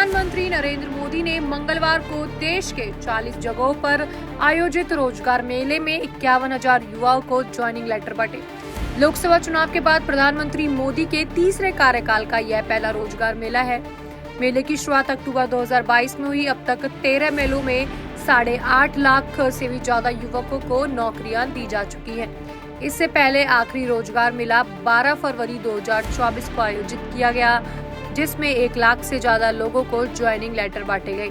प्रधानमंत्री नरेंद्र मोदी ने मंगलवार को देश के 40 जगहों पर आयोजित रोजगार मेले में 51,000 युवाओं को ज्वाइनिंग लेटर बांटे। लोकसभा चुनाव के बाद प्रधानमंत्री मोदी के तीसरे कार्यकाल का यह पहला रोजगार मेला है। मेले की शुरुआत अक्टूबर 2022 में हुई। अब तक 13 मेलों में 8.5 लाख से भी ज्यादा युवकों को नौकरियां दी जा चुकी हैं। इससे पहले आखिरी रोजगार मेला 12 फरवरी 2024 को आयोजित किया गया, जिसमें 1 लाख से ज्यादा लोगों को ज्वाइनिंग लेटर बांटे गए।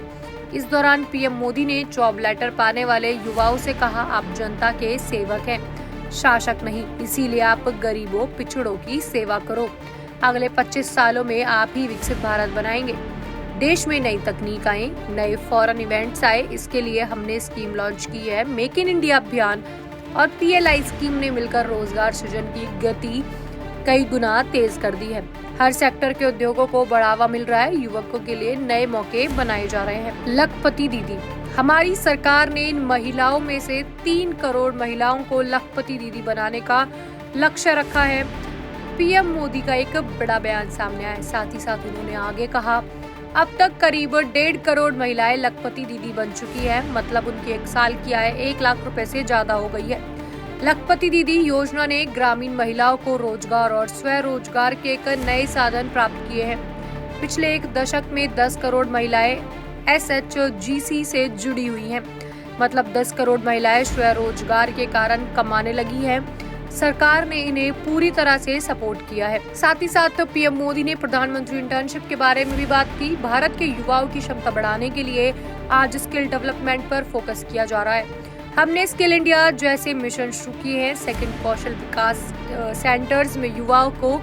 इस दौरान पीएम मोदी ने जॉब लेटर पाने वाले युवाओं से कहा, आप जनता के सेवक हैं, शासक नहीं, इसीलिए आप गरीबों पिछड़ों की सेवा करो। अगले 25 सालों में आप ही विकसित भारत बनाएंगे। देश में नई तकनीक आए, नए फॉरेन इवेंट्स आए, इसके लिए हमने स्कीम लॉन्च की है। मेक इन इंडिया अभियान और PLI स्कीम ने मिलकर रोजगार सृजन की गति कई गुना तेज कर दी है। हर सेक्टर के उद्योगों को बढ़ावा मिल रहा है। युवकों के लिए नए मौके बनाए जा रहे हैं। लखपति दीदी, हमारी सरकार ने इन महिलाओं में से 3 करोड़ महिलाओं को लखपति दीदी बनाने का लक्ष्य रखा है। पीएम मोदी का एक बड़ा बयान सामने आया। साथ ही साथ उन्होंने आगे कहा, अब तक करीब 1.5 करोड़ महिलाएं लखपति दीदी बन चुकी है। मतलब उनकी 1 साल की आय 1 लाख रुपए से ज्यादा हो गई है। लखपति दीदी योजना ने ग्रामीण महिलाओं को रोजगार और स्वरोजगार के एक नए साधन प्राप्त किए हैं। पिछले 1 दशक में 10 करोड़ महिलाएं SHGC से जुड़ी हुई हैं। मतलब 10 करोड़ महिलाएं स्वरोजगार के कारण कमाने लगी हैं। सरकार ने इन्हें पूरी तरह से सपोर्ट किया है। साथ ही साथ पीएम मोदी ने प्रधानमंत्री इंटर्नशिप के बारे में भी बात की। भारत के युवाओं की क्षमता बढ़ाने के लिए आज स्किल डेवलपमेंट पर फोकस किया जा रहा है। हमने स्किल इंडिया जैसे मिशन शुरू किए हैं। सेकंड कौशल विकास सेंटर्स में युवाओं को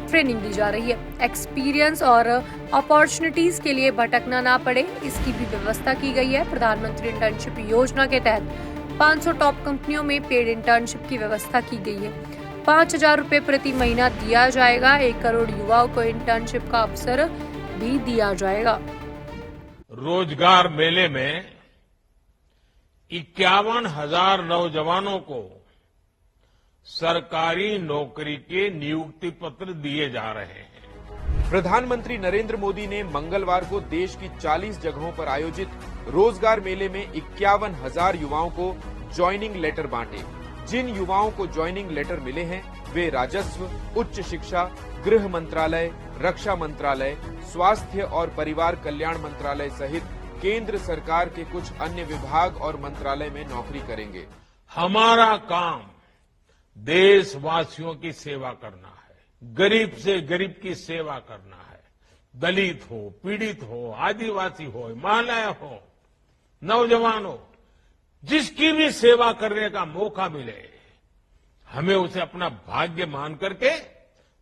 ट्रेनिंग दी जा रही है। एक्सपीरियंस और अपॉर्चुनिटीज के लिए भटकना ना पड़े, इसकी भी व्यवस्था की गई है। प्रधानमंत्री इंटर्नशिप योजना के तहत 500 टॉप कंपनियों में पेड इंटर्नशिप की व्यवस्था की गई है। 5,000 रुपए प्रति महीना दिया जाएगा। 1 करोड़ युवाओं को इंटर्नशिप का अवसर भी दिया जाएगा। रोजगार मेले में 51,000 नौजवानों को सरकारी नौकरी के नियुक्ति पत्र दिए जा रहे हैं। प्रधानमंत्री नरेंद्र मोदी ने मंगलवार को देश की 40 जगहों पर आयोजित रोजगार मेले में 51,000 युवाओं को ज्वाइनिंग लेटर बांटे। जिन युवाओं को ज्वाइनिंग लेटर मिले हैं वे राजस्व, उच्च शिक्षा, गृह मंत्रालय, रक्षा मंत्रालय, स्वास्थ्य और परिवार कल्याण मंत्रालय सहित केंद्र सरकार के कुछ अन्य विभाग और मंत्रालय में नौकरी करेंगे। हमारा काम देशवासियों की सेवा करना है, गरीब से गरीब की सेवा करना है। दलित हो, पीड़ित हो, आदिवासी हो, महिलाएं हो, नौजवान हो, जिसकी भी सेवा करने का मौका मिले, हमें उसे अपना भाग्य मान करके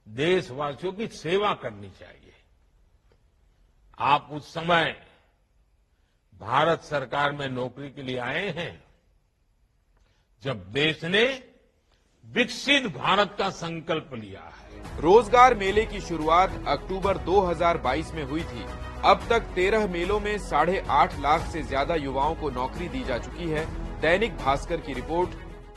देशवासियों की सेवा करनी चाहिए। आप उस समय भारत सरकार में नौकरी के लिए आए हैं जब देश ने विकसित भारत का संकल्प लिया है। रोजगार मेले की शुरुआत अक्टूबर 2022 में हुई थी। अब तक 13 मेलों में 8.5 लाख से ज्यादा युवाओं को नौकरी दी जा चुकी है। दैनिक भास्कर की रिपोर्ट।